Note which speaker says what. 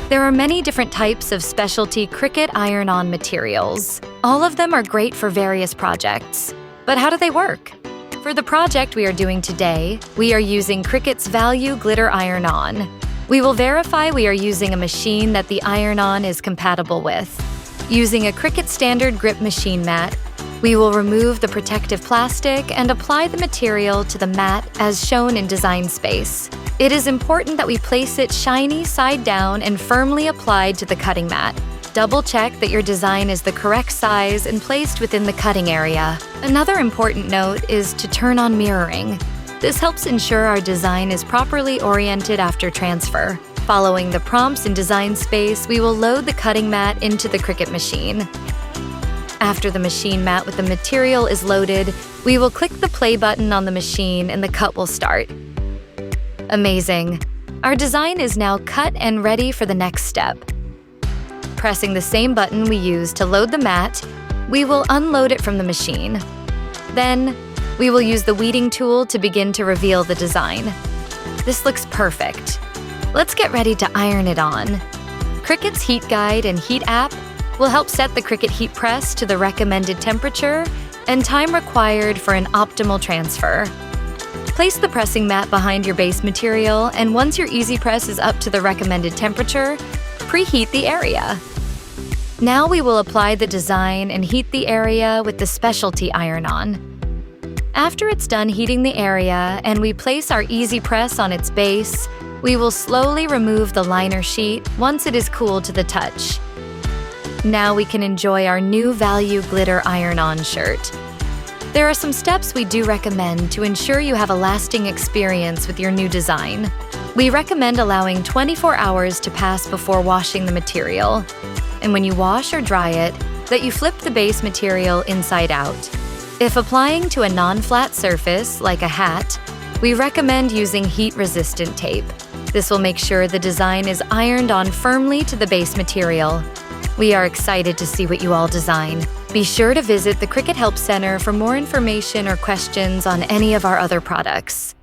Speaker 1: There are many different types of specialty Cricut Iron-On materials. All of them are great for various projects. But how do they work? For the project we are doing today, we are using Cricut's Value Glitter Iron-On. We will verify we are using a machine that the Iron-On is compatible with. Using a Cricut Standard Grip machine mat, we will remove the protective plastic and apply the material to the mat as shown in Design Space. It is important that we place it shiny side down and firmly applied to the cutting mat. Double-check that your design is the correct size and placed within the cutting area. Another important note is to turn on mirroring. This helps ensure our design is properly oriented after transfer. Following the prompts in Design Space, we will load the cutting mat into the Cricut machine. After the machine mat with the material is loaded, we will click the play button on the machine and the cut will start. Amazing! Our design is now cut and ready for the next step. Pressing the same button we used to load the mat, we will unload it from the machine. Then, we will use the weeding tool to begin to reveal the design. This looks perfect. Let's get ready to iron it on. Cricut's Heat Guide and Heat app will help set the Cricut heat press to the recommended temperature and time required for an optimal transfer. Place the pressing mat behind your base material, and once your Easy Press is up to the recommended temperature, preheat the area. Now we will apply the design and heat the area with the Specialty Iron-On. After it's done heating the area and we place our Easy Press on its base, we will slowly remove the liner sheet once it is cool to the touch. Now we can enjoy our new Value Glitter Iron-On shirt. There are some steps we do recommend to ensure you have a lasting experience with your new design. We recommend allowing 24 hours to pass before washing the material. And when you wash or dry it, that you flip the base material inside out. If applying to a non-flat surface, like a hat, we recommend using heat-resistant tape. This will make sure the design is ironed on firmly to the base material. We are excited to see what you all design. Be sure to visit the Cricut Help Center for more information or questions on any of our other products.